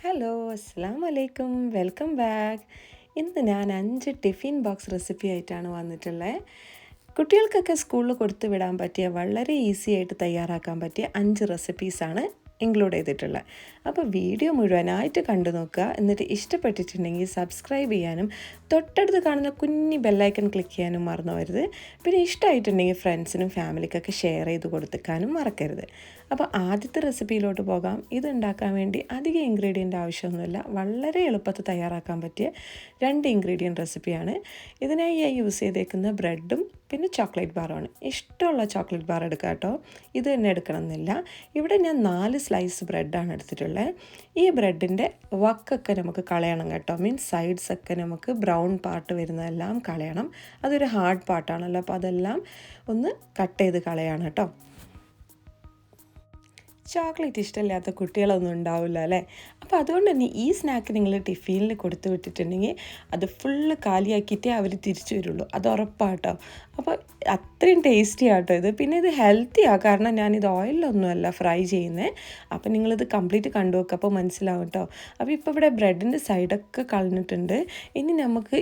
Hello, അസ്സലാമു അലൈക്കും. Welcome back. ഇന്ന് ഞാൻ 5 ടിഫിൻ ബോക്സ് റെസിപ്പി ആയിട്ടാണ് വന്നിട്ടുള്ളത്. കുട്ടികൾക്കൊക്കെ സ്കൂളിൽ കൊടുത്തു വിടാൻ പറ്റിയ വളരെ ഈസി ആയിട്ട് തയ്യാറാക്കാൻ പറ്റിയ 5 റെസിപ്പീസാണ് ഇൻക്ലൂഡ് ചെയ്തിട്ടുള്ളത്. അപ്പോൾ വീഡിയോ മുഴുവനായിട്ട് കണ്ടു നോക്കുക. എന്നിട്ട് ഇഷ്ടപ്പെട്ടിട്ടുണ്ടെങ്കിൽ സബ്സ്ക്രൈബ് ചെയ്യാനും തൊട്ടടുത്ത് കാണുന്ന കുഞ്ഞി ബെല്ലൈക്കൺ ക്ലിക്ക് ചെയ്യാനും മറന്നു വരുത്. പിന്നെ ഇഷ്ടമായിട്ടുണ്ടെങ്കിൽ ഫ്രണ്ട്സിനും ഫാമിലിക്കൊക്കെ ഷെയർ ചെയ്ത് കൊടുക്കാനും മറക്കരുത്. അപ്പോൾ ആദ്യത്തെ റെസിപ്പിയിലോട്ട് പോകാം. ഇത് ഉണ്ടാക്കാൻ വേണ്ടി അധികം ഇൻഗ്രീഡിയൻ്റ് ആവശ്യമൊന്നുമില്ല. വളരെ എളുപ്പത്തിൽ തയ്യാറാക്കാൻ പറ്റിയ 2 ഇൻഗ്രീഡിയൻറ്റ് റെസിപ്പിയാണ്. ഇതിനായി ഞാൻ യൂസ് ചെയ്തേക്കുന്ന ബ്രെഡും പിന്നെ ചോക്ലേറ്റ് ബാറുമാണ്. ഇഷ്ടമുള്ള ചോക്ലേറ്റ് ബാർ എടുക്കുക കേട്ടോ. ഇത് തന്നെ എടുക്കണമെന്നില്ല. ഇവിടെ ഞാൻ 4 സ്ലൈസ് ബ്രെഡാണ് എടുത്തിട്ടുള്ളത്. ഈ ബ്രെഡിൻ്റെ വക്കൊക്കെ നമുക്ക് കളയണം കേട്ടോ. മീൻസ് സൈഡ്സൊക്കെ നമുക്ക് ബ്രൗൺ പാർട്ട് വരുന്നതെല്ലാം കളയണം. അതൊരു ഹാർഡ് പാർട്ടാണല്ലോ, അപ്പോൾ അതെല്ലാം ഒന്ന് കട്ട് ചെയ്ത് കളയാണ് കേട്ടോ. ചോക്ലേറ്റ് ഇഷ്ടമില്ലാത്ത കുട്ടികളൊന്നും ഉണ്ടാവില്ല അല്ലേ. അപ്പോൾ അതുകൊണ്ട് തന്നെ ഈ സ്നാക്ക് നിങ്ങൾ ടിഫിനിൽ കൊടുത്തു വിട്ടിട്ടുണ്ടെങ്കിൽ അത് ഫുള്ള് കാലിയാക്കിയിട്ടേ അവർ തിരിച്ചു വരുള്ളൂ. അത് ഉറപ്പാട്ടോ. അപ്പോൾ അത്രയും ടേസ്റ്റി ആട്ടോ ഇത്. പിന്നെ ഇത് ഹെൽത്തിയാണ്, കാരണം ഞാനിത് ഓയിലൊന്നുമല്ല ഫ്രൈ ചെയ്യുന്നത്. അപ്പോൾ നിങ്ങളിത് കംപ്ലീറ്റ് കണ്ടു നോക്കുക, അപ്പോൾ മനസ്സിലാവും കേട്ടോ. അപ്പോൾ ഇപ്പോൾ ഇവിടെ ബ്രെഡിൻ്റെ സൈഡൊക്കെ കളഞ്ഞിട്ടുണ്ട്. ഇനി നമുക്ക്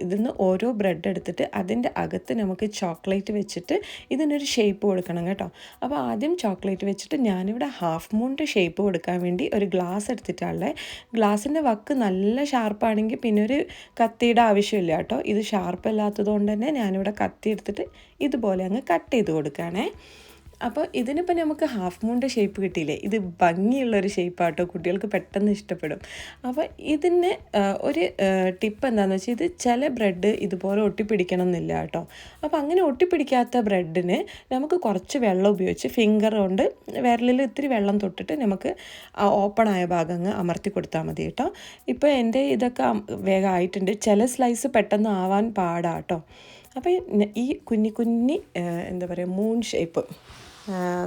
ഇതിന്ന് ഓരോ ബ്രെഡ് എടുത്തിട്ട് അതിൻ്റെ അകത്ത് നമുക്ക് ചോക്ലേറ്റ് വെച്ചിട്ട് ഇതിനൊരു ഷേപ്പ് കൊടുക്കണം കേട്ടോ. അപ്പോൾ ആദ്യം ചോക്ലേറ്റ് വെച്ചിട്ട് ഞാനിവിടെ ഹാഫ് മൂണിൻ്റെ ഷേപ്പ് കൊടുക്കാൻ വേണ്ടി ഒരു ഗ്ലാസ് എടുത്തിട്ടുള്ളത്. ഗ്ലാസിൻ്റെ വക്ക് നല്ല ഷാർപ്പാണെങ്കിൽ പിന്നെ ഒരു കത്തിയുടെ ആവശ്യമില്ല കേട്ടോ. ഇത് ഷാർപ്പല്ലാത്തത് കൊണ്ട് തന്നെ ഞാനിവിടെ കത്തി എടുത്തിട്ട് ഇതുപോലെ അങ്ങ് കട്ട് ചെയ്ത് കൊടുക്കുകയാണേ. അപ്പോൾ ഇതിനിപ്പോൾ നമുക്ക് ഹാഫ് മൂണിൻ്റെ ഷേപ്പ് കിട്ടിയില്ലേ. ഇത് ഭംഗിയുള്ളൊരു ഷേപ്പാട്ടോ, കുട്ടികൾക്ക് പെട്ടെന്ന് ഇഷ്ടപ്പെടും. അപ്പോൾ ഇതിന് ഒരു ടിപ്പ് എന്താണെന്ന് വെച്ചാൽ, ഇത് ചില ബ്രെഡ് ഇതുപോലെ ഒട്ടിപ്പിടിക്കണം എന്നില്ല കേട്ടോ. അപ്പോൾ അങ്ങനെ ഒട്ടിപ്പിടിക്കാത്ത ബ്രെഡിന് നമുക്ക് കുറച്ച് വെള്ളം ഉപയോഗിച്ച് ഫിംഗർ കൊണ്ട് വിരലിൽ ഇത്തിരി വെള്ളം തൊട്ടിട്ട് നമുക്ക് ഓപ്പണായ ഭാഗം അങ്ങ് അമർത്തി കൊടുത്താൽ മതി കേട്ടോ. ഇപ്പോൾ എൻ്റെ ഇതൊക്കെ വേഗം ആയിട്ടുണ്ട്. ചില സ്ലൈസ് പെട്ടെന്ന് ആവാൻ പാടാട്ടോ. അപ്പോൾ ഈ കുഞ്ഞി എന്താ പറയുക, മൂൺ ഷേപ്പ്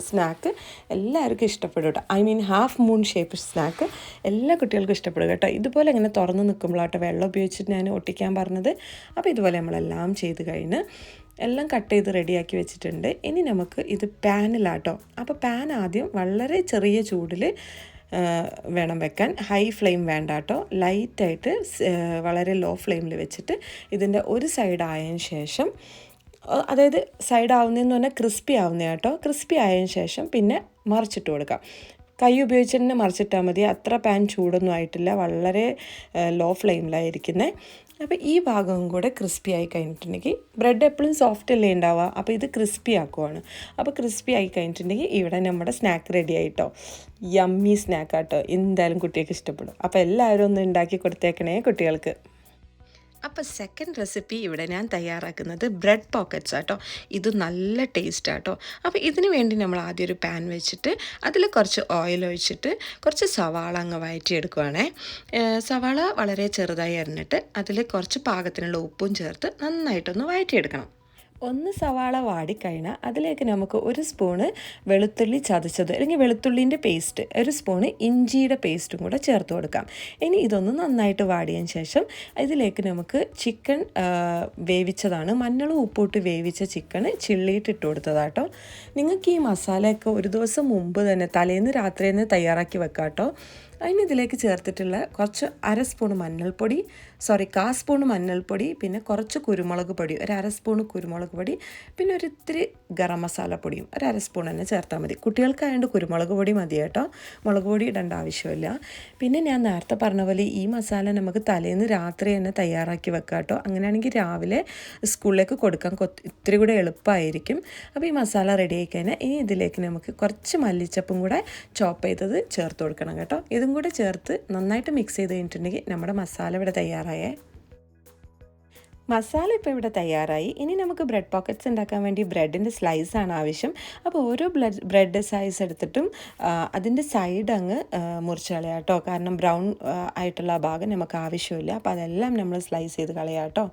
സ്നാക്ക് എല്ലാവർക്കും ഇഷ്ടപ്പെടും കേട്ടോ. I mean half moon shape snack എല്ലാ കുട്ടികൾക്കും ഇഷ്ടപ്പെടും കേട്ടോ. ഇതുപോലെ ഇങ്ങനെ തുറന്ന് നിൽക്കുമ്പോഴാട്ടോ വെള്ളം ഉപയോഗിച്ചിട്ട് ഞാൻ ഒട്ടിക്കാൻ പറഞ്ഞത്. അപ്പോൾ ഇതുപോലെ നമ്മളെല്ലാം ചെയ്ത് കഴിഞ്ഞ് എല്ലാം കട്ട് ചെയ്ത് റെഡിയാക്കി വെച്ചിട്ടുണ്ട്. ഇനി നമുക്ക് ഇത് പാനിലാട്ടോ. അപ്പോൾ പാൻ ആദ്യം വളരെ ചെറിയ ചൂടിൽ വേണം വെക്കാൻ. ഹൈ ഫ്ലെയിം വേണ്ട കേട്ടോ. ലൈറ്റായിട്ട് വളരെ ലോ ഫ്ലെയിമിൽ വെച്ചിട്ട് ഇതിൻ്റെ ഒരു സൈഡ് ആയതിന് ശേഷം, അതായത് സൈഡ് ആവുന്നതെന്ന് പറഞ്ഞാൽ ക്രിസ്പി ആവുന്ന കേട്ടോ. ക്രിസ്പി ആയതിനു ശേഷം പിന്നെ മറിച്ചിട്ട് കൊടുക്കാം. കൈ ഉപയോഗിച്ച് തന്നെ മറിച്ചിട്ടാൽ മതി. അത്ര പാൻ ചൂടൊന്നും ആയിട്ടില്ല, വളരെ ലോ ഫ്ലെയിമിലായിരിക്കുന്നത്. അപ്പോൾ ഈ ഭാഗവും കൂടെ ക്രിസ്പി ആയി കഴിഞ്ഞിട്ടുണ്ടെങ്കിൽ, ബ്രെഡ് എപ്പോഴും സോഫ്റ്റ് അല്ലേ ഉണ്ടാവുക, അപ്പോൾ ഇത് ക്രിസ്പി ആക്കുവാണ്. അപ്പോൾ ക്രിസ്പി ആയി കഴിഞ്ഞിട്ടുണ്ടെങ്കിൽ ഇവിടെ നമ്മുടെ സ്നാക്ക് റെഡി ആയിട്ടോ. യമ്മി സ്നാക്കാട്ടോ. എന്തായാലും കുട്ടികൾക്ക് ഇഷ്ടപ്പെടും. അപ്പോൾ എല്ലാവരും ഒന്ന് ഉണ്ടാക്കി കൊടുത്തേക്കണേ കുട്ടികൾക്ക്. അപ്പോൾ സെക്കൻഡ് റെസിപ്പി ഇവിടെ ഞാൻ തയ്യാറാക്കുന്നത് ബ്രെഡ് പോക്കറ്റ്സ് ആട്ടോ. ഇത് നല്ല ടേസ്റ്റ് ആട്ടോ. അപ്പോൾ ഇതിന് വേണ്ടി നമ്മൾ ആദ്യം ഒരു പാൻ വെച്ചിട്ട് അതിൽ കുറച്ച് ഓയിൽ ഒഴിച്ചിട്ട് കുറച്ച് സവാള അങ്ങ് വഴറ്റിയെടുക്കുവാണേ. സവാള വളരെ ചെറുതായി അരിഞ്ഞിട്ട് അതിൽ കുറച്ച് പാകത്തിനുള്ള ഉപ്പും ചേർത്ത് നന്നായിട്ടൊന്ന് വഴറ്റിയെടുക്കണം. ഒന്ന് സവാള വാടിക്കഴിഞ്ഞാൽ അതിലേക്ക് നമുക്ക് ഒരു സ്പൂണ് വെളുത്തുള്ളി ചതച്ചത്, അല്ലെങ്കിൽ വെളുത്തുള്ളിൻ്റെ പേസ്റ്റ്, ഒരു സ്പൂണ് ഇഞ്ചിയുടെ പേസ്റ്റും കൂടെ ചേർത്ത് കൊടുക്കാം. ഇനി ഇതൊന്ന് നന്നായിട്ട് വാടിയതിന് ശേഷം ഇതിലേക്ക് നമുക്ക് ചിക്കൻ വേവിച്ചതാണ്, മഞ്ഞളും ഉപ്പിട്ട് വേവിച്ച ചിക്കൻ ചിള്ളിയിട്ട് ഇട്ട് കൊടുത്തതാട്ടോ. നിങ്ങൾക്ക് ഈ മസാലയൊക്കെ ഒരു ദിവസം മുമ്പ് തന്നെ, തലേന്ന് രാത്രി തന്നെ തയ്യാറാക്കി വെക്കാം കേട്ടോ. അതിന് ഇതിലേക്ക് ചേർത്തിട്ടുള്ള കുറച്ച് കാ സ്പൂണ് മഞ്ഞൾപ്പൊടി, പിന്നെ കുറച്ച് കുരുമുളക് പൊടി, ഒരു അര സ്പൂണ് കുരുമുളക് പൊടി, പിന്നെ ഒരു ഇത്തിരി ഗരം മസാല പൊടിയും ഒരു അര സ്പൂൺ തന്നെ ചേർത്താൽ മതി. കുട്ടികൾക്കായതുകൊണ്ട് കുരുമുളക് പൊടി മതി കേട്ടോ, മുളക് പൊടി ഇടേണ്ട ആവശ്യമില്ല. പിന്നെ ഞാൻ നേരത്തെ പറഞ്ഞ പോലെ ഈ മസാല നമുക്ക് തലേന്ന് രാത്രി തന്നെ തയ്യാറാക്കി വെക്കാം കേട്ടോ. അങ്ങനെയാണെങ്കിൽ രാവിലെ സ്കൂളിലേക്ക് കൊടുക്കാൻ ഇത്തിരി കൂടെ എളുപ്പമായിരിക്കും. അപ്പോൾ ഈ മസാല റെഡി ആയി കഴിഞ്ഞാൽ ഇനി ഇതിലേക്ക് നമുക്ക് കുറച്ച് മല്ലിച്ചപ്പും കൂടെ ചോപ്പ് ചെയ്തത് ചേർത്ത് കൊടുക്കണം കേട്ടോ. ഇതും കൂടെ ചേർത്ത് നന്നായിട്ട് മിക്സ് ചെയ്ത് കഴിഞ്ഞിട്ടുണ്ടെങ്കിൽ നമ്മുടെ മസാല ഇവിടെ തയ്യാറായേ. മസാല ഇപ്പോൾ ഇവിടെ തയ്യാറായി. ഇനി നമുക്ക് ബ്രെഡ് പോക്കറ്റ്സ് ഉണ്ടാക്കാൻ വേണ്ടി ബ്രെഡിൻ്റെ സ്ലൈസാണ് ആവശ്യം. അപ്പോൾ ഓരോ ബ്രെഡ് സൈസ് എടുത്തിട്ടും അതിൻ്റെ സൈഡ് അങ്ങ് മുറിച്ച് കളയാം കേട്ടോ. കാരണം ബ്രൗൺ ആയിട്ടുള്ള ഭാഗം നമുക്ക് ആവശ്യമില്ല. അപ്പോൾ അതെല്ലാം നമ്മൾ സ്ലൈസ് ചെയ്ത് കളയാം കേട്ടോ.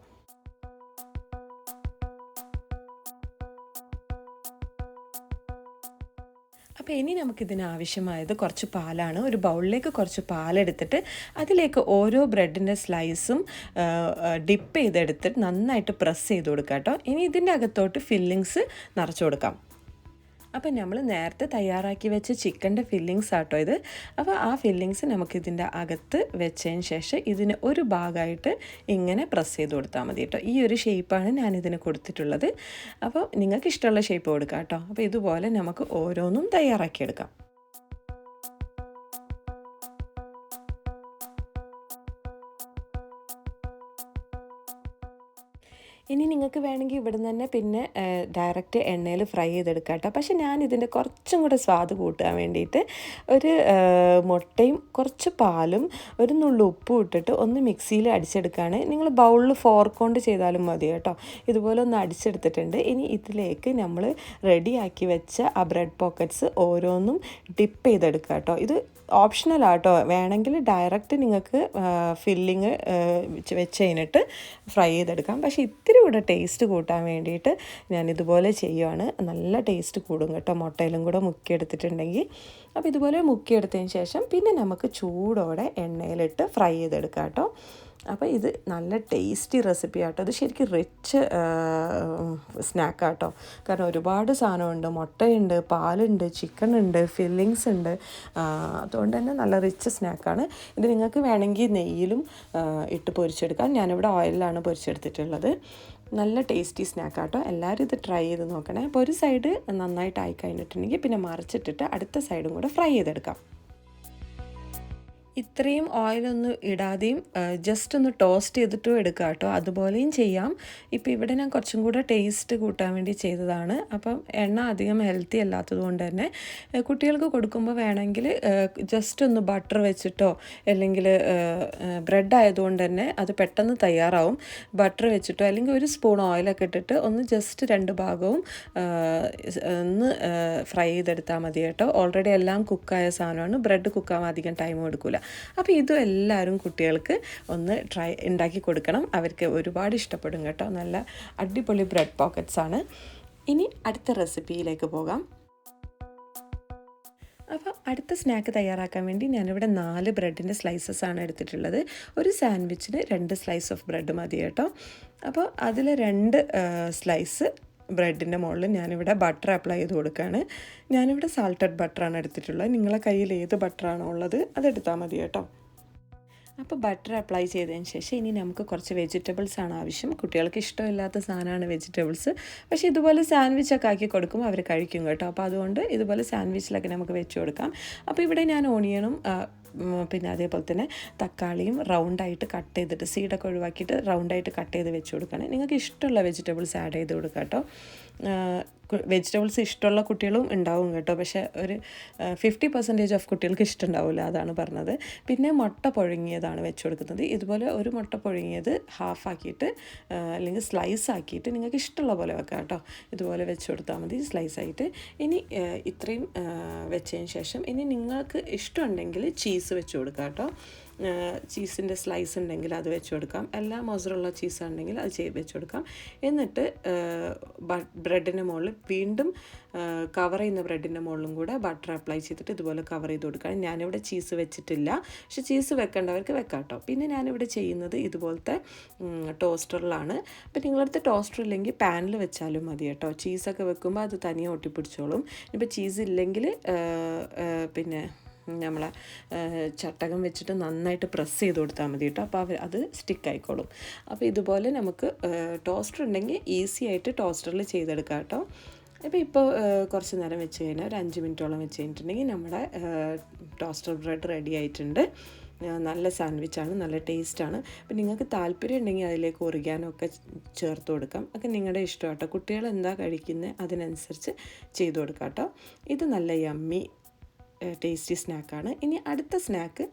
അപ്പോൾ ഇനി നമുക്കിതിന് ആവശ്യമായത് കുറച്ച് പാലാണ്. ഒരു ബൗളിലേക്ക് കുറച്ച് പാലെടുത്തിട്ട് അതിലേക്ക് ഓരോ ബ്രെഡിൻ്റെ സ്ലൈസും ഡിപ്പ് ചെയ്തെടുത്തിട്ട് നന്നായിട്ട് പ്രസ് ചെയ്ത് കൊടുക്കാം കേട്ടോ. ഇനി ഇതിൻ്റെ അകത്തോട്ട് ഫില്ലിങ്സ് നിറച്ച് കൊടുക്കാം. അപ്പോൾ നമ്മൾ നേരത്തെ തയ്യാറാക്കി വെച്ച ചിക്കൻ്റെ ഫില്ലിങ്സ് ആട്ടോ ഇത്. അപ്പോൾ ആ ഫില്ലിങ്സ് നമുക്കിതിൻ്റെ അകത്ത് വെച്ചതിന് ശേഷം ഇതിന് ഒരു ഭാഗമായിട്ട് ഇങ്ങനെ പ്രസ് ചെയ്ത് കൊടുത്താൽ മതി കേട്ടോ. ഈ ഒരു ഷേപ്പാണ് ഞാനിതിന് കൊടുത്തിട്ടുള്ളത്. അപ്പോൾ നിങ്ങൾക്ക് ഇഷ്ടമുള്ള ഷേപ്പ് കൊടുക്കാം കേട്ടോ. അപ്പോൾ ഇതുപോലെ നമുക്ക് ഓരോന്നും തയ്യാറാക്കിയെടുക്കാം. ഇനി നിങ്ങൾക്ക് വേണമെങ്കിൽ ഇവിടുന്ന് തന്നെ പിന്നെ ഡയറക്റ്റ് എണ്ണയിൽ ഫ്രൈ ചെയ്തെടുക്കാം കേട്ടോ. പക്ഷേ ഞാനിതിൻ്റെ കുറച്ചും കൂടെ സ്വാദ് കൂട്ടാൻ വേണ്ടിയിട്ട് ഒരു മുട്ടയും കുറച്ച് പാലും ഒരു നുള്ളു ഉപ്പും ഇട്ടിട്ട് ഒന്ന് മിക്സിയിൽ അടിച്ചെടുക്കുകയാണ്. നിങ്ങൾ ബൗളിൽ ഫോർക്ക് കൊണ്ട് ചെയ്താലും മതി കേട്ടോ. ഇതുപോലെ ഒന്ന് അടിച്ചെടുത്തിട്ടുണ്ട്. ഇനി ഇതിലേക്ക് നമ്മൾ റെഡിയാക്കി വെച്ച ആ ബ്രെഡ് പോക്കറ്റ്സ് ഓരോന്നും ഡിപ്പ് ചെയ്തെടുക്കുക കേട്ടോ. ഇത് ഓപ്ഷണലാട്ടോ, വേണമെങ്കിൽ ഡയറക്റ്റ് നിങ്ങൾക്ക് ഫില്ലിങ് വെച്ച് കഴിഞ്ഞിട്ട് ഫ്രൈ ചെയ്തെടുക്കാം. പക്ഷേ ഇത്തിരി കൂടെ ടേസ്റ്റ് കൂട്ടാൻ വേണ്ടിയിട്ട് ഞാനിതുപോലെ ചെയ്യുവാണ്. നല്ല ടേസ്റ്റ് കൂടും കേട്ടോ മുട്ടയിലും കൂടെ മുക്കിയെടുത്തിട്ടുണ്ടെങ്കിൽ. അപ്പോൾ ഇതുപോലെ മുക്കിയെടുത്തതിന് ശേഷം പിന്നെ നമുക്ക് ചൂടോടെ എണ്ണയിലിട്ട് ഫ്രൈ ചെയ്തെടുക്കാം കേട്ടോ. അപ്പോൾ ഇത് നല്ല ടേസ്റ്റി റെസിപ്പി ആട്ടോ. അത് ശരിക്കും റിച്ച് സ്നാക്കാട്ടോ. കാരണം ഒരുപാട് സാധനമുണ്ട്, മുട്ടയുണ്ട്, പാലുണ്ട്, ചിക്കൻ ഉണ്ട്, ഫില്ലിങ്സ് ഉണ്ട്. അതുകൊണ്ട് തന്നെ നല്ല റിച്ച് സ്നാക്കാണ് ഇത്. നിങ്ങൾക്ക് വേണമെങ്കിൽ നെയ്യിലും ഇട്ട് പൊരിച്ചെടുക്കാം. ഞാനിവിടെ ഓയിലാണ് പൊരിച്ചെടുത്തിട്ടുള്ളത്. നല്ല ടേസ്റ്റി സ്നാക്കാട്ടോ. എല്ലാവരും ഇത് ട്രൈ ചെയ്ത് നോക്കണേ. അപ്പോൾ ഒരു സൈഡ് നന്നായിട്ടായി കഴിഞ്ഞിട്ടുണ്ടെങ്കിൽ പിന്നെ മറിച്ചിട്ടിട്ട് അടുത്ത സൈഡും കൂടെ ഫ്രൈ ചെയ്തെടുക്കാം. ഇത്രയും ഓയിലൊന്നും ഇടാതെയും ജസ്റ്റ് ഒന്ന് ടോസ്റ്റ് ചെയ്തിട്ടും എടുക്കുക കേട്ടോ. അതുപോലെയും ചെയ്യാം. ഇപ്പോൾ ഇവിടെ ഞാൻ കുറച്ചും കൂടെ ടേസ്റ്റ് കൂട്ടാൻ വേണ്ടി ചെയ്തതാണ്. അപ്പം എണ്ണ അധികം ഹെൽത്തി അല്ലാത്തത് കൊണ്ട് തന്നെ കുട്ടികൾക്ക് കൊടുക്കുമ്പോൾ വേണമെങ്കിൽ ജസ്റ്റ് ഒന്ന് ബട്ടർ വെച്ചിട്ടോ അല്ലെങ്കിൽ ബ്രെഡ് ആയതുകൊണ്ട് തന്നെ അത് പെട്ടെന്ന് തയ്യാറാവും. ബട്ടർ വെച്ചിട്ടോ അല്ലെങ്കിൽ ഒരു സ്പൂൺ ഓയിലൊക്കെ ഇട്ടിട്ട് ഒന്ന് ജസ്റ്റ് രണ്ട് ഭാഗവും ഒന്ന് ഫ്രൈ ചെയ്തെടുത്താൽ മതി കേട്ടോ. ഓൾറെഡി എല്ലാം കുക്കായ സാധനമാണ്. ബ്രെഡ് കുക്കാവാൻ അധികം ടൈം എടുക്കില്ല. അപ്പോൾ ഇതും എല്ലാവരും കുട്ടികൾക്ക് ഒന്ന് ഉണ്ടാക്കി കൊടുക്കണം. അവർക്ക് ഒരുപാട് ഇഷ്ടപ്പെടും കേട്ടോ. നല്ല അടിപൊളി ബ്രെഡ് പോക്കറ്റ്സ് ആണ്. ഇനി അടുത്ത റെസിപ്പിയിലേക്ക് പോകാം. അപ്പോൾ അടുത്ത സ്നാക്ക് തയ്യാറാക്കാൻ വേണ്ടി ഞാനിവിടെ 4 ബ്രെഡിൻ്റെ സ്ലൈസസ് ആണ് എടുത്തിട്ടുള്ളത്. ഒരു സാൻഡ്വിച്ചിന് 2 സ്ലൈസ് ഓഫ് ബ്രെഡ് മതി കേട്ടോ. അപ്പോൾ അതിൽ 2 സ്ലൈസ് ബ്രെഡിൻ്റെ മുകളിൽ ഞാനിവിടെ ബട്ടർ അപ്ലൈ ചെയ്ത് കൊടുക്കുകയാണ്. ഞാനിവിടെ സാൾട്ടഡ് ബട്ടറാണ് എടുത്തിട്ടുള്ളത്. നിങ്ങളെ കയ്യിൽ ഏത് ബട്ടറാണോ ഉള്ളത് അതെടുത്താൽ മതി കേട്ടോ. അപ്പോൾ ബട്ടർ അപ്ലൈ ചെയ്തതിന് ശേഷം ഇനി നമുക്ക് കുറച്ച് വെജിറ്റബിൾസ് ആണ് ആവശ്യം. കുട്ടികൾക്ക് ഇഷ്ടമില്ലാത്ത സാധനമാണ് വെജിറ്റബിൾസ്. പക്ഷേ ഇതുപോലെ സാൻഡ്വിച്ചൊക്കെ ആക്കി കൊടുക്കുമ്പോൾ അവർ കഴിക്കും കേട്ടോ. അപ്പോൾ അതുകൊണ്ട് ഇതുപോലെ സാൻഡ്വിച്ചിലൊക്കെ നമുക്ക് വെച്ച് കൊടുക്കാം. അപ്പോൾ ഇവിടെ ഞാൻ ഓണിയനും പിന്നെ അതേപോലെ തന്നെ തക്കാളിയും റൗണ്ടായിട്ട് കട്ട് ചെയ്തിട്ട് സീഡൊക്കെ ഒഴിവാക്കിയിട്ട് റൗണ്ടായിട്ട് കട്ട് ചെയ്ത് വെച്ച് കൊടുക്കുകയാണ്. നിങ്ങൾക്ക് ഇഷ്ടമുള്ള വെജിറ്റബിൾസ് ആഡ് ചെയ്ത് കൊടുക്കുക കേട്ടോ. വെജിറ്റബിൾസ് ഇഷ്ടമുള്ള കുട്ടികളും ഉണ്ടാവും കേട്ടോ. പക്ഷേ ഒരു 50% ഓഫ് കുട്ടികൾക്ക് ഇഷ്ടമുണ്ടാവില്ല, അതാണ് പറഞ്ഞത്. പിന്നെ മുട്ട പുഴുങ്ങിയതാണ് വെച്ച് കൊടുക്കുന്നത്. ഇതുപോലെ ഒരു മുട്ട പുഴുങ്ങിയത് ഹാഫാക്കിയിട്ട് അല്ലെങ്കിൽ സ്ലൈസ് ആക്കിയിട്ട് നിങ്ങൾക്ക് ഇഷ്ടമുള്ള പോലെ വെക്കാം കേട്ടോ. ഇതുപോലെ വെച്ച് കൊടുത്താൽ മതി സ്ലൈസായിട്ട്. ഇനി ഇത്രയും വെച്ചതിന് ശേഷം ഇനി നിങ്ങൾക്ക് ഇഷ്ടമുണ്ടെങ്കിൽ ചീസ് വെച്ച് കൊടുക്കാം കേട്ടോ. ചീസിൻ്റെ സ്ലൈസ് ഉണ്ടെങ്കിൽ അത് വെച്ച് കൊടുക്കാം. എല്ലാ മൊസറല്ല ചീസ് ഉണ്ടെങ്കിൽ അത് വെച്ച് കൊടുക്കാം. എന്നിട്ട് ബ്രെഡിൻ്റെ മുകളിൽ വീണ്ടും കവർ ചെയ്യുന്ന ബ്രെഡിൻ്റെ മുകളിലും കൂടെ ബട്ടർ അപ്ലൈ ചെയ്തിട്ട് ഇതുപോലെ കവർ ചെയ്ത് കൊടുക്കാം. ഞാനിവിടെ ചീസ് വെച്ചിട്ടില്ല, പക്ഷേ ചീസ് വെക്കേണ്ടവർക്ക് വെക്കാം കേട്ടോ. പിന്നെ ഞാനിവിടെ ചെയ്യുന്നത് ഇതുപോലത്തെ ടോസ്റ്ററിലാണ്. അപ്പോൾ നിങ്ങളടുത്ത് ടോസ്റ്റർ ഇല്ലെങ്കിൽ പാനിൽ വെച്ചാലും മതി കേട്ടോ. ചീസൊക്കെ വെക്കുമ്പോൾ അത് തനിയെ ഒട്ടിപ്പിടിച്ചോളും. ഇപ്പോൾ ചീസ് ഇല്ലെങ്കിൽ പിന്നെ നമ്മളെ ചട്ടകം വെച്ചിട്ട് നന്നായിട്ട് പ്രസ് ചെയ്ത് കൊടുത്താൽ മതി കേട്ടോ. അപ്പോൾ അത് സ്റ്റിക്ക് ആയിക്കോളും. അപ്പോൾ ഇതുപോലെ നമുക്ക് ടോസ്റ്റർ ഉണ്ടെങ്കിൽ ഈസി ആയിട്ട് ടോസ്റ്ററിൽ ചെയ്തെടുക്കാം കേട്ടോ. ഇപ്പോൾ കുറച്ച് നേരം വെച്ച് കഴിഞ്ഞാൽ ഒരു 5 മിനിറ്റോളം വെച്ച് കഴിഞ്ഞിട്ടുണ്ടെങ്കിൽ നമ്മുടെ ടോസ്റ്റർ ബ്രെഡ് റെഡി ആയിട്ടുണ്ട്. നല്ല സാൻഡ്വിച്ചാണ്, നല്ല ടേസ്റ്റാണ്. അപ്പോൾ നിങ്ങൾക്ക് താല്പര്യം ഉണ്ടെങ്കിൽ അതിലേക്ക് ഒറിഗാനൊക്കെ ചേർത്ത് കൊടുക്കാം. ഒക്കെ നിങ്ങളുടെ ഇഷ്ടം കേട്ടോ. കുട്ടികൾ എന്താ കഴിക്കുന്നത് അതിനനുസരിച്ച് ചെയ്ത് കൊടുക്കാം കേട്ടോ. ഇത് നല്ല യമ്മി ടേസ്റ്റി സ്നാക്കാണ്. ഇനി അടുത്ത സ്നാക്ക്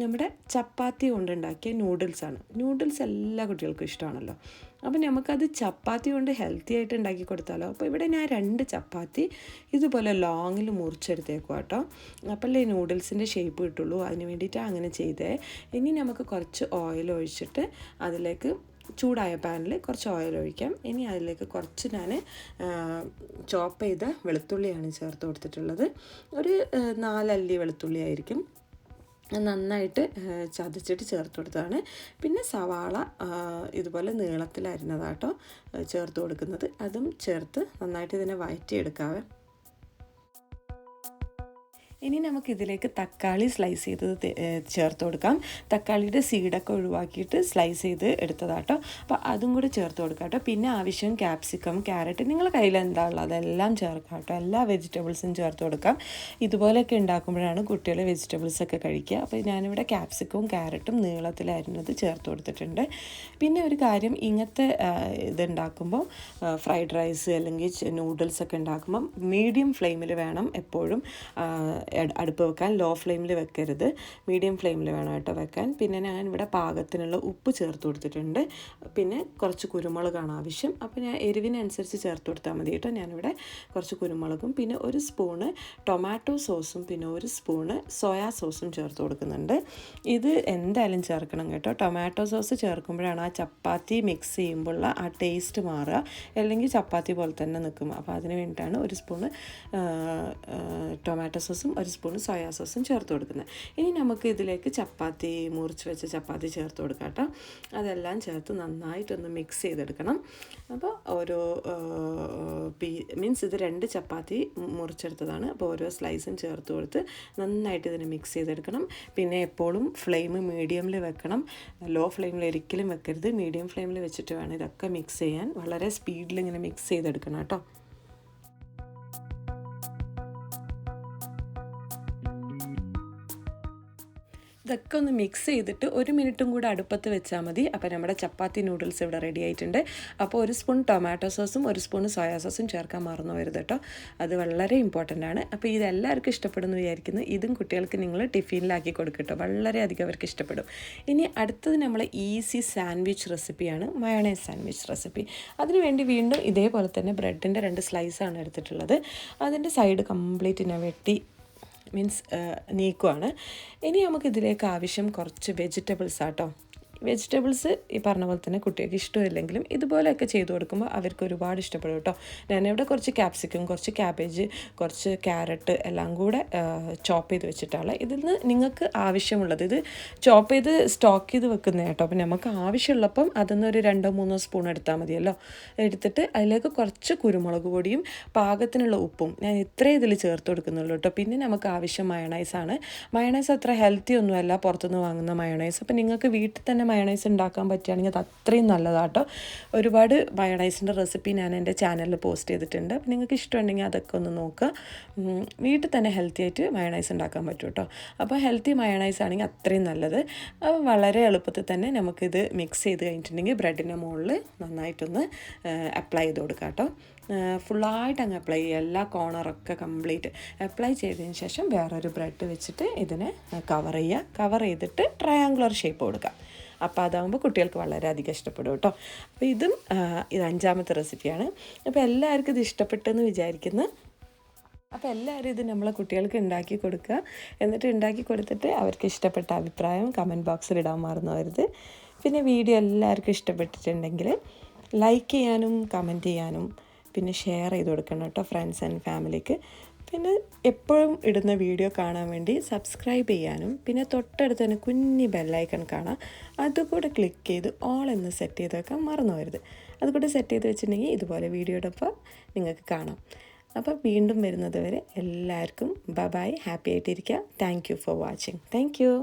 നമ്മുടെ ചപ്പാത്തി കൊണ്ടുണ്ടാക്കിയ നൂഡിൽസാണ്. നൂഡിൽസ് എല്ലാ കുട്ടികൾക്കും ഇഷ്ടമാണല്ലോ. അപ്പോൾ നമുക്കത് ചപ്പാത്തി കൊണ്ട് ഹെൽത്തി ആയിട്ട് ഉണ്ടാക്കി കൊടുത്താലോ. അപ്പോൾ ഇവിടെ ഞാൻ 2 ചപ്പാത്തി ഇതുപോലെ ലോങ്ങിൽ മുറിച്ചെടുത്തേക്കും കേട്ടോ. അപ്പോഴല്ലേ നൂഡിൽസിൻ്റെ ഷേപ്പ് കിട്ടുള്ളൂ. അതിന് വേണ്ടിയിട്ടാണ് അങ്ങനെ ചെയ്തേ. ഇനി നമുക്ക് കുറച്ച് ഓയിൽ ഒഴിച്ചിട്ട് അതിലേക്ക് ചൂടായ പാനിൽ കുറച്ച് ഓയിൽ ഒഴിക്കാം. ഇനി അതിലേക്ക് കുറച്ച് ഞാൻ ചോപ്പ് ചെയ്ത വെളുത്തുള്ളിയാണ് ചേർത്ത് കൊടുത്തിട്ടുള്ളത്. ഒരു 4 അല്ലി വെളുത്തുള്ളി ആയിരിക്കും. നന്നായിട്ട് ചതച്ചിട്ട് ചേർത്ത് കൊടുത്തതാണ്. പിന്നെ സവാള ഇതുപോലെ നീളത്തിലരിഞ്ഞതാട്ടോ ചേർത്ത് കൊടുക്കുന്നത്. അതും ചേർത്ത് നന്നായിട്ട് ഇതിനെ വഴറ്റിയെടുക്കാവേ. ഇനി നമുക്കിതിലേക്ക് തക്കാളി സ്ലൈസ് ചെയ്തത് ചേർത്ത് കൊടുക്കാം. തക്കാളിയുടെ സീഡൊക്കെ ഒഴിവാക്കിയിട്ട് സ്ലൈസ് ചെയ്ത് എടുത്തതാട്ടോ. അപ്പോൾ അതും കൂടി ചേർത്ത് കൊടുക്കാം കേട്ടോ. പിന്നെ ആവശ്യം ക്യാപ്സിക്കം, ക്യാരറ്റ്, നിങ്ങളുടെ കയ്യിൽ എന്താ ഉള്ളത് അതെല്ലാം ചേർക്കാം കേട്ടോ. എല്ലാ വെജിറ്റബിൾസും ചേർത്ത് കൊടുക്കാം. ഇതുപോലെയൊക്കെ ഉണ്ടാക്കുമ്പോഴാണ് കുട്ടികൾ വെജിറ്റബിൾസൊക്കെ കഴിക്കുക. അപ്പോൾ ഞാനിവിടെ ക്യാപ്സിക്കവും ക്യാരറ്റും നീളത്തിലരിഞ്ഞത് ചേർത്ത് കൊടുത്തിട്ടുണ്ട്. പിന്നെ ഒരു കാര്യം, ഇങ്ങനത്തെ ഇതുണ്ടാക്കുമ്പോൾ ഫ്രൈഡ് റൈസ് അല്ലെങ്കിൽ നൂഡിൽസൊക്കെ ഉണ്ടാക്കുമ്പം മീഡിയം ഫ്ലെയിമിൽ വേണം എപ്പോഴും അടുപ്പ് വെക്കാൻ. ലോ ഫ്ലെയിമിൽ വെക്കരുത്, മീഡിയം ഫ്ലെയിമിൽ വേണം കേട്ടോ വെക്കാൻ. പിന്നെ ഞാൻ ഇവിടെ പാകത്തിനുള്ള ഉപ്പ് ചേർത്ത് കൊടുത്തിട്ടുണ്ട്. പിന്നെ കുറച്ച് കുരുമുളകാണ് ആവശ്യം. അപ്പോൾ ഞാൻ എരിവിനനുസരിച്ച് ചേർത്ത് കൊടുത്താൽ മതി കേട്ടോ. ഞാനിവിടെ കുറച്ച് കുരുമുളകും പിന്നെ ഒരു സ്പൂണ് ടൊമാറ്റോ സോസും പിന്നെ ഒരു സ്പൂണ് സോയാ സോസും ചേർത്ത് കൊടുക്കുന്നുണ്ട്. ഇത് എന്തായാലും ചേർക്കണം കേട്ടോ. ടൊമാറ്റോ സോസ് ചേർക്കുമ്പോഴാണ് ആ ചപ്പാത്തി മിക്സ് ചെയ്യുമ്പോഴുള്ള ആ ടേസ്റ്റ് മാറുക, അല്ലെങ്കിൽ ചപ്പാത്തി പോലെ തന്നെ നിൽക്കും. അപ്പോൾ അതിന് വേണ്ടിയിട്ടാണ് ഒരു സ്പൂണ് ടൊമാറ്റോ സോസും ഒരു സ്പൂൺ സോയാ സോസും ചേർത്ത് കൊടുക്കുന്നത്. ഇനി നമുക്ക് ഇതിലേക്ക് ചപ്പാത്തി, മുറിച്ച് വെച്ച ചപ്പാത്തി ചേർത്ത് കൊടുക്കാം കേട്ടോ. അതെല്ലാം ചേർത്ത് നന്നായിട്ടൊന്ന് മിക്സ് ചെയ്തെടുക്കണം. അപ്പോൾ ഓരോ മീൻസ് ഇത് 2 ചപ്പാത്തി മുറിച്ചെടുത്തതാണ്. അപ്പോൾ ഓരോ സ്ലൈസും ചേർത്ത് കൊടുത്ത് നന്നായിട്ട് ഇതിനെ മിക്സ് ചെയ്തെടുക്കണം. പിന്നെ എപ്പോഴും ഫ്ലെയിം മീഡിയമിൽ വെക്കണം, ലോ ഫ്ലെയിമിൽ ഒരിക്കലും വെക്കരുത്. മീഡിയം ഫ്ലെയിമിൽ വെച്ചിട്ട് വേണം ഇതൊക്കെ മിക്സ് ചെയ്യാൻ. വളരെ സ്പീഡിൽ ഇങ്ങനെ മിക്സ് ചെയ്തെടുക്കണം കേട്ടോ. ഇതൊക്കെ ഒന്ന് മിക്സ് ചെയ്തിട്ട് 1 മിനിറ്റും കൂടെ അടുപ്പത്ത് വെച്ചാൽ മതി. അപ്പോൾ നമ്മുടെ ചപ്പാത്തി നൂഡിൽസ് ഇവിടെ റെഡി ആയിട്ടുണ്ട്. അപ്പോൾ ഒരു സ്പൂൺ ടൊമാറ്റോ സോസും ഒരു സ്പൂൺ സോയാ സോസും ചേർക്കാൻ മറന്നു വരുത് കേട്ടോ. അത് വളരെ ഇമ്പോർട്ടൻ്റ് ആണ്. അപ്പോൾ ഇതെല്ലാവർക്കും ഇഷ്ടപ്പെടുന്നു വിചാരിക്കുന്നു. ഇതും കുട്ടികൾക്ക് നിങ്ങൾ ടിഫിനിലാക്കി കൊടുക്കട്ടോ, വളരെയധികം അവർക്ക് ഇഷ്ടപ്പെടും. ഇനി അടുത്തത് നമ്മൾ ഈസി സാൻഡ്വിച്ച് റെസിപ്പിയാണ്, മയോണൈസ് സാൻഡ്വിച്ച് റെസിപ്പി. അതിനുവേണ്ടി വീണ്ടും ഇതേപോലെ തന്നെ ബ്രെഡിൻ്റെ 2 സ്ലൈസാണ് എടുത്തിട്ടുള്ളത്. അതിൻ്റെ സൈഡ് കംപ്ലീറ്റ് ഞാൻ വെട്ടി നീക്കുവാണ്. ഇനി നമുക്കിതിലേക്ക് ആവശ്യം കുറച്ച് വെജിറ്റബിൾസ് ആട്ടോ. വെജിറ്റബിൾസ് ഈ പറഞ്ഞ പോലെ തന്നെ കുട്ടികൾക്ക് ഇഷ്ടമില്ലെങ്കിലും ഇതുപോലെയൊക്കെ ചെയ്ത് കൊടുക്കുമ്പോൾ അവർക്ക് ഒരുപാട് ഇഷ്ടപ്പെടും കേട്ടോ. ഞാനിവിടെ കുറച്ച് ക്യാപ്സിക്കം, കുറച്ച് ക്യാബേജ്, കുറച്ച് ക്യാരറ്റ് എല്ലാം കൂടെ ചോപ്പ് ചെയ്ത് വെച്ചിട്ടാണ്. ഇതിൽ നിന്ന് നിങ്ങൾക്ക് ആവശ്യമുള്ളത് ഇത് ചോപ്പ് ചെയ്ത് സ്റ്റോക്ക് ചെയ്ത് വെക്കുന്നത് കേട്ടോ. അപ്പം നമുക്ക് ആവശ്യമുള്ളപ്പം അതിൽ ഒരു 2-3 സ്പൂൺ എടുത്താൽ മതിയല്ലോ. എടുത്തിട്ട് അതിലേക്ക് കുറച്ച് കുരുമുളക് പൊടിയും പാകത്തിനുള്ള ഉപ്പും ഞാൻ ഇത്രയും ഇതിൽ ചേർത്ത് കൊടുക്കുന്നുള്ളൂ കേട്ടോ. പിന്നെ നമുക്ക് ആവശ്യം മയോണൈസാണ്. മയോണൈസ് അത്ര ഹെൽത്തി ഒന്നുമല്ല പുറത്തുനിന്ന് വാങ്ങുന്ന മയോണൈസ്. അപ്പം നിങ്ങൾക്ക് വീട്ടിൽ തന്നെ മയോണൈസ് ഉണ്ടാക്കാൻ പറ്റുകയാണെങ്കിൽ അത് അത്രയും നല്ലതാട്ടോ. ഒരുപാട് മയോണൈസിൻ്റെ റെസിപ്പി ഞാൻ എൻ്റെ ചാനലിൽ പോസ്റ്റ് ചെയ്തിട്ടുണ്ട്. അപ്പോൾ നിങ്ങൾക്ക് ഇഷ്ടമുണ്ടെങ്കിൽ അതൊക്കെ ഒന്ന് നോക്കുക. വീട്ടിൽ തന്നെ ഹെൽത്തി ആയിട്ട് മയോണൈസ് ഉണ്ടാക്കാൻ പറ്റും കേട്ടോ. അപ്പോൾ ഹെൽത്തി മയോണൈസ് ആണെങ്കിൽ അത്രയും നല്ലത്. വളരെ എളുപ്പത്തിൽ തന്നെ നമുക്കിത് മിക്സ് ചെയ്ത് കഴിഞ്ഞിട്ടുണ്ടെങ്കിൽ ബ്രെഡിൻ്റെ മുകളിൽ നന്നായിട്ടൊന്ന് അപ്ലൈ ചെയ്ത് കൊടുക്കാം കേട്ടോ. ഫുള്ളായിട്ട് അങ്ങ് അപ്ലൈ ചെയ്യുക, എല്ലാ കോർണറൊക്കെ കംപ്ലീറ്റ് അപ്ലൈ ചെയ്തതിന് ശേഷം വേറൊരു ബ്രെഡ് വെച്ചിട്ട് ഇതിനെ കവർ ചെയ്യുക. കവർ ചെയ്തിട്ട് ട്രയാങ്കുലർ ഷേപ്പ് കൊടുക്കുക. അപ്പോൾ അതാകുമ്പോൾ കുട്ടികൾക്ക് വളരെയധികം ഇഷ്ടപ്പെടും കേട്ടോ. അപ്പോൾ ഇത് 5ാമത്തെ റെസിപ്പിയാണ്. അപ്പോൾ എല്ലാവർക്കും ഇത് ഇഷ്ടപ്പെട്ടെന്ന് വിചാരിക്കുന്നു. അപ്പോൾ എല്ലാവരും ഇത് നമ്മളെ കുട്ടികൾക്ക് ഉണ്ടാക്കി കൊടുക്കുക. എന്നിട്ട് ഉണ്ടാക്കി കൊടുത്തിട്ട് അവർക്ക് ഇഷ്ടപ്പെട്ട അഭിപ്രായം കമൻറ്റ് ബോക്സിൽ ഇടാൻ മറന്നുവരുത്. പിന്നെ വീഡിയോ എല്ലാവർക്കും ഇഷ്ടപ്പെട്ടിട്ടുണ്ടെങ്കിൽ ലൈക്ക് ചെയ്യാനും കമൻറ്റ് ചെയ്യാനും പിന്നെ ഷെയർ ചെയ്ത് കൊടുക്കണം കേട്ടോ ഫ്രണ്ട്സ് ആൻഡ് ഫാമിലിക്ക്. പിന്നെ എപ്പോഴും ഇടുന്ന വീഡിയോ കാണാൻ വേണ്ടി സബ്സ്ക്രൈബ് ചെയ്യാനും പിന്നെ തൊട്ടടുത്ത് തന്നെ കുഞ്ഞി ബെല്ലൈക്കൺ കാണാം, അതുകൂടെ ക്ലിക്ക് ചെയ്ത് ഓൾ എന്ന് സെറ്റ് ചെയ്ത് വെക്കാൻ മറന്നു പോകരുത്. അതുകൂടെ സെറ്റ് ചെയ്ത് വെച്ചിട്ടുണ്ടെങ്കിൽ ഇതുപോലെ വീഡിയോടൊപ്പം നിങ്ങൾക്ക് കാണാം. അപ്പോൾ വീണ്ടും വരുന്നത് വരെ എല്ലാവർക്കും ബൈ, ഹാപ്പി ആയിട്ടിരിക്കുക. Thank you for watching. Thank you.